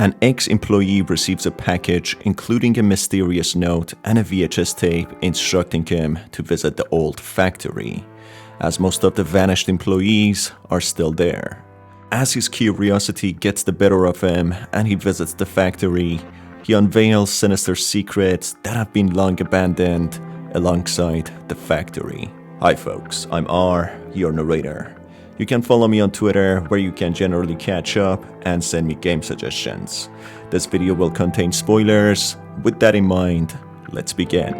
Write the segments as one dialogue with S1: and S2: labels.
S1: An ex-employee receives a package including a mysterious note and a VHS tape instructing him to visit the old factory, as most of the vanished employees are still there. As his curiosity gets the better of him and he visits the factory, he unveils sinister secrets that have been long abandoned alongside the factory. Hi folks, I'm R, your narrator. You can follow me on Twitter, where you can generally catch up and send me game suggestions. This video will contain spoilers. With that in mind, let's begin.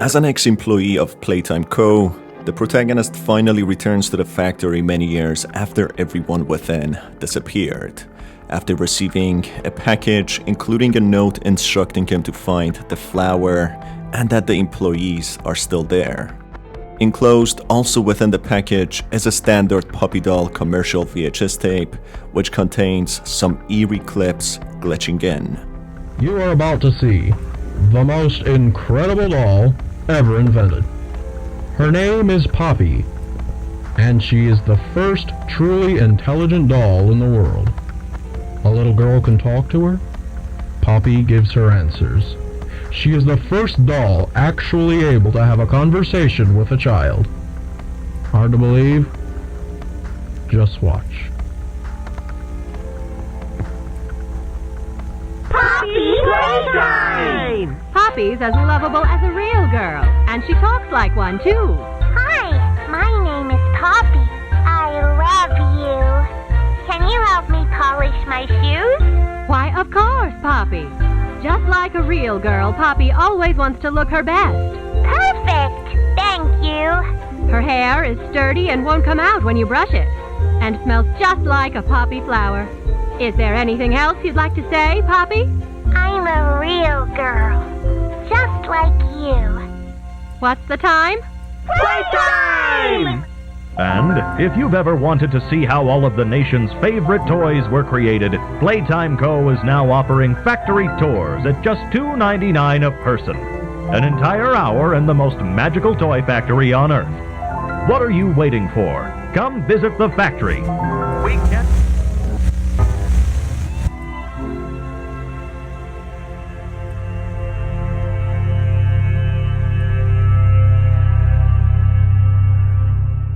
S1: As an ex-employee of Playtime Co., the protagonist finally returns to the factory many years after everyone within disappeared, after receiving a package including a note instructing him to find the flower and that the employees are still there. Enclosed also within the package is a standard puppy doll commercial VHS tape, which contains some eerie clips glitching in.
S2: You are about to see the most incredible doll ever invented. Her name is Poppy, and she is the first truly intelligent doll in the world. A little girl can talk to her. Poppy gives her answers. She is the first doll actually able to have a conversation with a child. Hard to believe? Just watch.
S3: Poppy Playtime!
S4: Poppy's as lovable as a real girl, and she talks like one too.
S3: Hi, my name is Poppy. I love you. Can you help me polish my shoes?
S4: Why, of course, Poppy. Just like a real girl, Poppy always wants to look her best.
S3: Perfect! Thank you.
S4: Her hair is sturdy and won't come out when you brush it, and smells just like a poppy flower. Is there anything else you'd like to say, Poppy?
S3: I'm a real girl, just like you.
S4: What's the time?
S3: Playtime!
S5: And if you've ever wanted to see how all of the nation's favorite toys were created, Playtime Co. is now offering factory tours at just $2.99 a person. An entire hour in the most magical toy factory on Earth. What are you waiting for? Come visit the factory. We can...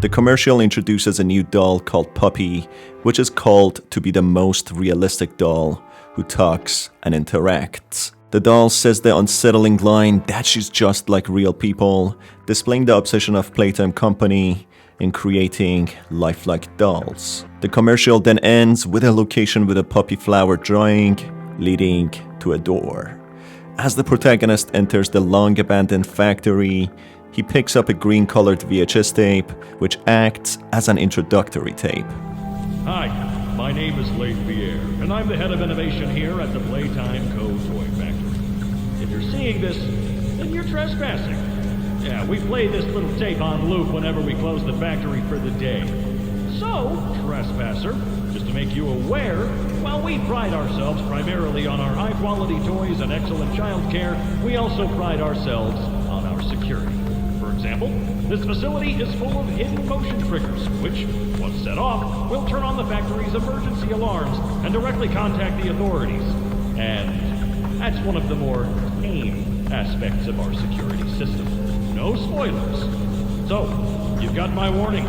S1: The commercial introduces a new doll called Puppy, which is called to be the most realistic doll who talks and interacts. The doll says the unsettling line that she's just like real people, displaying the obsession of Playtime Company in creating lifelike dolls. The commercial then ends with a location with a puppy flower drawing, leading to a door. As the protagonist enters the long-abandoned factory, he picks up a green-colored VHS tape, which acts as an introductory tape.
S6: Hi, my name is Leith Pierre, and I'm the head of innovation here at the Playtime Co. Toy Factory. If you're seeing this, then you're trespassing. Yeah, we play this little tape on loop whenever we close the factory for the day. So, trespasser, just to make you aware, while we pride ourselves primarily on our high-quality toys and excellent child care, we also pride ourselves on our security. For example, this facility is full of hidden motion triggers, which, once set off, will turn on the factory's emergency alarms and directly contact the authorities. And that's one of the more tame aspects of our security system. No spoilers. So, you've got my warning.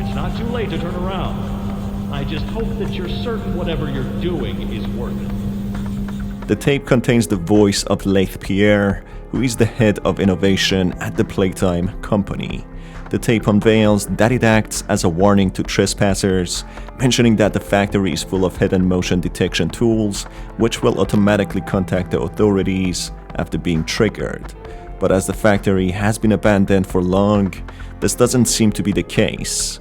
S6: It's not too late to turn around. I just hope that you're certain whatever you're doing is worth it.
S1: The tape contains the voice of Leith Pierre, who is the head of innovation at the Playtime Company. The tape unveils that it acts as a warning to trespassers, mentioning that the factory is full of hidden motion detection tools, which will automatically contact the authorities after being triggered. But as the factory has been abandoned for long, this doesn't seem to be the case.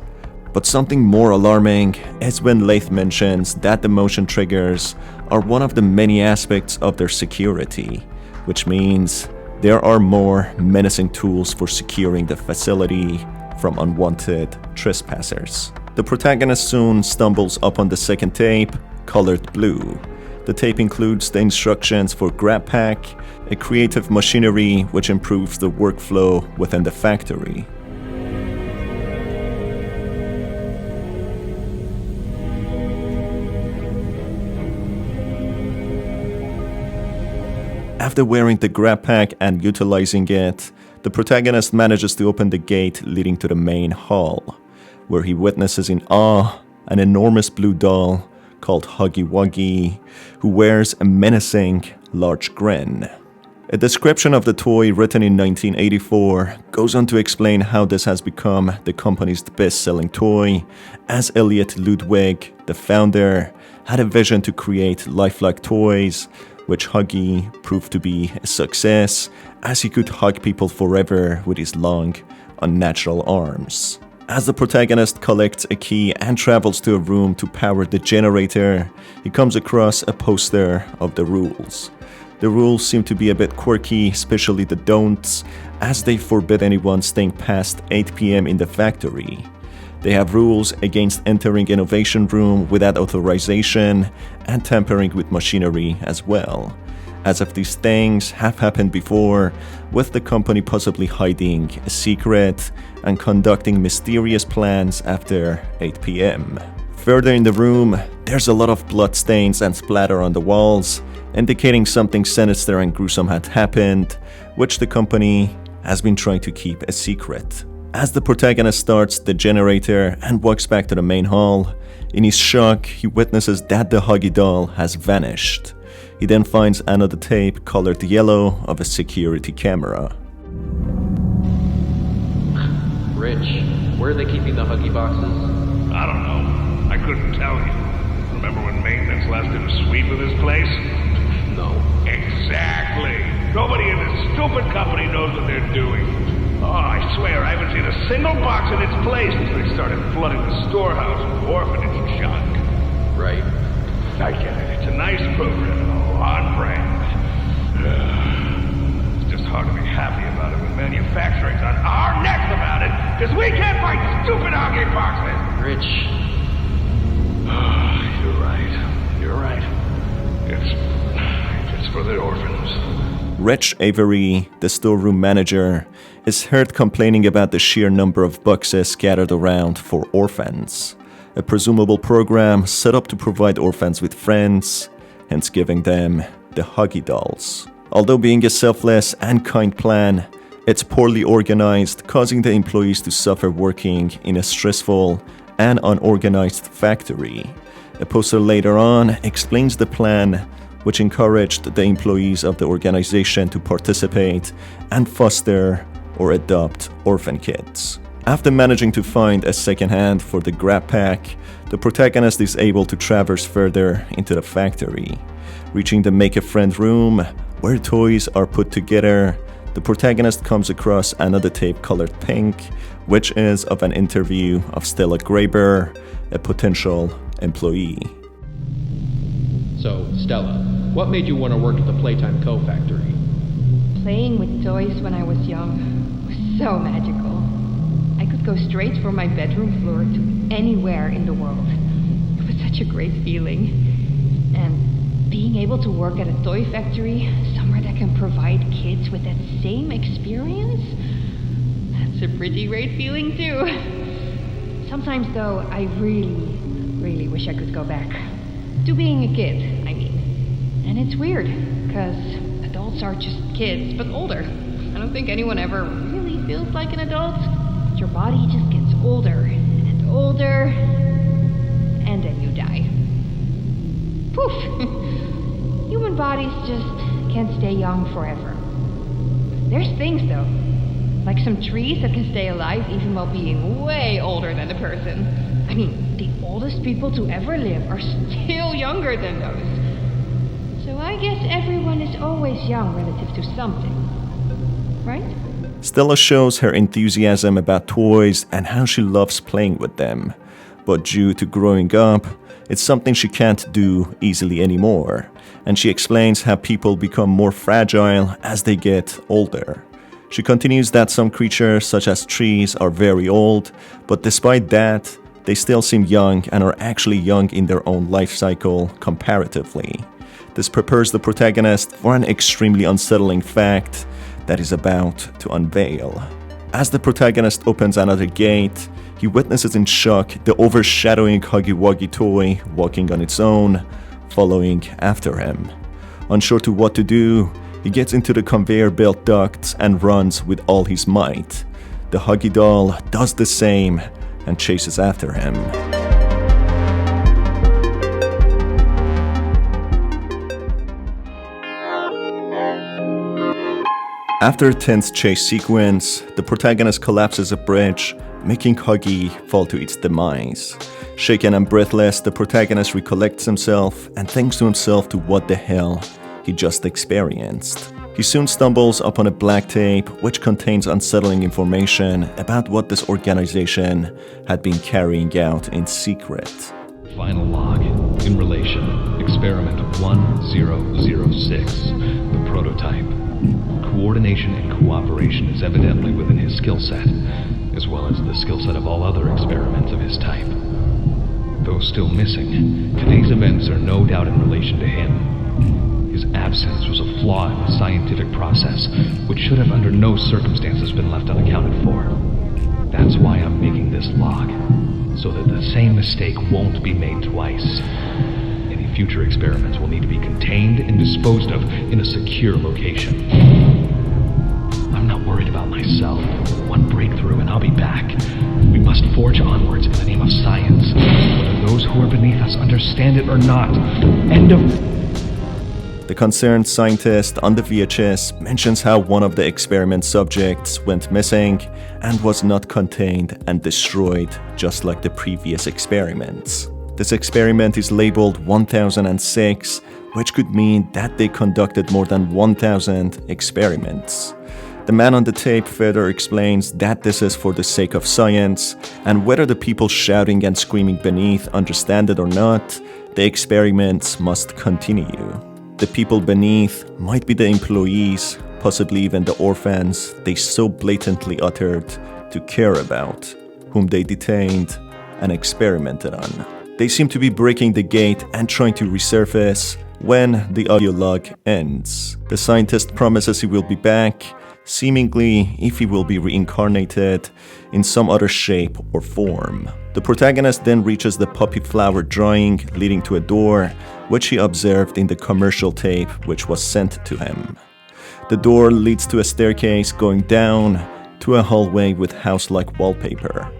S1: But something more alarming is when Leith mentions that the motion triggers are one of the many aspects of their security, which means there are more menacing tools for securing the facility from unwanted trespassers. The protagonist soon stumbles upon the second tape, colored blue. The tape includes the instructions for GrabPack, a creative machinery which improves the workflow within the factory. After wearing the GrabPack and utilizing it, the protagonist manages to open the gate leading to the main hall, where he witnesses in awe an enormous blue doll called Huggy Wuggy, who wears a menacing, large grin. A description of the toy written in 1984 goes on to explain how this has become the company's best-selling toy, as Elliot Ludwig, the founder, had a vision to create lifelike toys, which Huggy proved to be a success, as he could hug people forever with his long, unnatural arms. As the protagonist collects a key and travels to a room to power the generator, he comes across a poster of the rules. The rules seem to be a bit quirky, especially the don'ts, as they forbid anyone staying past 8 p.m. in the factory. They have rules against entering innovation room without authorization and tampering with machinery as well, as if these things have happened before, with the company possibly hiding a secret and conducting mysterious plans after 8 p.m. Further in the room, there's a lot of bloodstains and splatter on the walls, indicating something sinister and gruesome had happened, which the company has been trying to keep a secret. As the protagonist starts the generator and walks back to the main hall, in his shock, he witnesses that the Huggy doll has vanished. He then finds another tape colored yellow of a security camera.
S7: Rich, where are they keeping the Huggy boxes?
S8: I don't know. I couldn't tell you. Remember when maintenance last did a sweep of this place?
S7: No.
S8: Exactly. Nobody in this stupid company knows what they're doing. Oh, I swear I haven't seen a single box in its place until they started flooding the storehouse with orphanage junk.
S7: Right.
S8: I get it. It's a nice program, on brand. It's just hard to be happy about it when manufacturing's on our necks about it, because we can't find stupid Huggy boxes.
S7: Rich.
S8: You're right. You're right. It's for the orphans.
S1: Rich Avery, the storeroom manager, is heard complaining about the sheer number of boxes scattered around for orphans, a presumable program set up to provide orphans with friends, hence giving them the Huggy dolls. Although being a selfless and kind plan, it's poorly organized, causing the employees to suffer working in a stressful and unorganized factory. A poster later on explains the plan, which encouraged the employees of the organization to participate and foster or adopt orphan kids. After managing to find a second hand for the GrabPack, the protagonist is able to traverse further into the factory. Reaching the Make-A-Friend room, where toys are put together, the protagonist comes across another tape colored pink, which is of an interview of Stella, a potential employee.
S7: So, Stella, what made you want to work at the Playtime Co. factory?
S9: Playing with toys when I was young was so magical. I could go straight from my bedroom floor to anywhere in the world. It was such a great feeling. And being able to work at a toy factory, somewhere that can provide kids with that same experience, that's a pretty great feeling too. Sometimes though, I really wish I could go back. To being a kid, I mean. And it's weird, because adults are just kids, but older. I don't think anyone ever really feels like an adult. But your body just gets older and older, and then you die. Poof! Human bodies just can't stay young forever. There's things, though, like some trees that can stay alive even while being way older than the person. I mean, the oldest people to ever live are still younger than those. So I guess everyone is always young relative to something, right?
S1: Stella shows her enthusiasm about toys and how she loves playing with them. But due to growing up, it's something she can't do easily anymore. And she explains how people become more fragile as they get older. She continues that some creatures, such as trees, are very old, but despite that, they still seem young and are actually young in their own life cycle comparatively. This prepares the protagonist for an extremely unsettling fact that is about to unveil. As the protagonist opens another gate, he witnesses in shock the overshadowing Huggy Wuggy toy walking on its own, following after him. Unsure to what to do, He gets into the conveyor belt ducts and runs with all his might. The Huggy doll does the same and chases after him. After a tense chase sequence, the protagonist collapses a bridge, making Huggy fall to its demise. Shaken and breathless, the protagonist recollects himself and thinks to himself to what the hell he just experienced. He soon stumbles upon a black tape which contains unsettling information about what this organization had been carrying out in secret.
S10: Final log. In relation, experiment 1006, the prototype. Coordination and cooperation is evidently within his skill set, as well as the skill set of all other experiments of his type. Though still missing, today's events are no doubt in relation to him. His absence was a flaw in the scientific process, which should have under no circumstances been left unaccounted for. That's why I'm making this log, so that the same mistake won't be made twice. Any future experiments will need to be contained and disposed of in a secure location. I'm not worried about myself. One breakthrough and I'll be back. We must forge onwards in the name of science, whether those who are beneath us understand it or not. End of...
S1: The concerned scientist on the VHS mentions how one of the experiment subjects went missing and was not contained and destroyed, just like the previous experiments. This experiment is labeled 1006, which could mean that they conducted more than 1000 experiments. The man on the tape further explains that this is for the sake of science, and whether the people shouting and screaming beneath understand it or not, the experiments must continue. The people beneath might be the employees, possibly even the orphans they so blatantly uttered to care about, whom they detained and experimented on. They seem to be breaking the gate and trying to resurface when the audio log ends. The scientist promises he will be back, seemingly if he will be reincarnated in some other shape or form. The protagonist then reaches the poppy flower drawing leading to a door, which he observed in the commercial tape which was sent to him. The door leads to a staircase going down to a hallway with house-like wallpaper.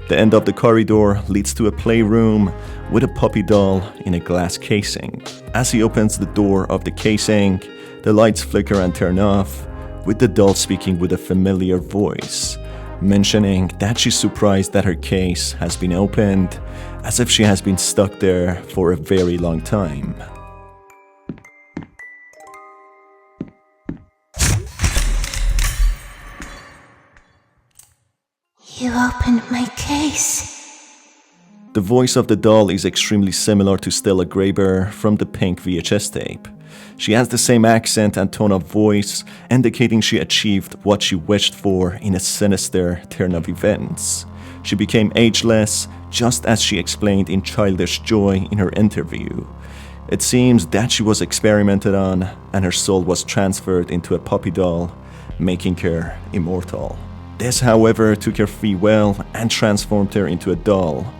S1: The end of the corridor leads to a playroom with a puppy doll in a glass casing. As he opens the door of the casing, the lights flicker and turn off, with the doll speaking with a familiar voice, mentioning that she's surprised that her case has been opened, as if she has been stuck there for a very long time.
S3: You opened my case.
S1: The voice of the doll is extremely similar to Stella Graber from the pink VHS tape. She has the same accent and tone of voice, indicating she achieved what she wished for in a sinister turn of events. She became ageless, just as she explained in Childish Joy in her interview. It seems that she was experimented on, and her soul was transferred into a puppy doll, making her immortal. This, however, took her free will and transformed her into a doll,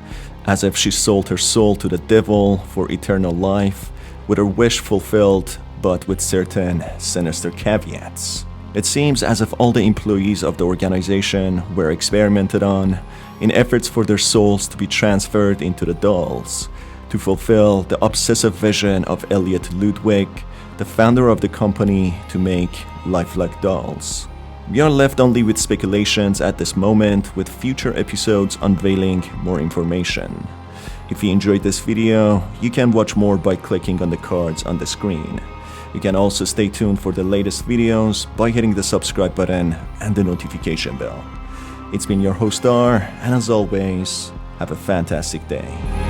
S1: as if she sold her soul to the devil for eternal life, with her wish fulfilled, but with certain sinister caveats. It seems as if all the employees of the organization were experimented on in efforts for their souls to be transferred into the dolls, to fulfill the obsessive vision of Elliot Ludwig, the founder of the company, to make lifelike dolls. We are left only with speculations at this moment, with future episodes unveiling more information. If you enjoyed this video, you can watch more by clicking on the cards on the screen. You can also stay tuned for the latest videos by hitting the subscribe button and the notification bell. It's been your host R, and as always, have a fantastic day.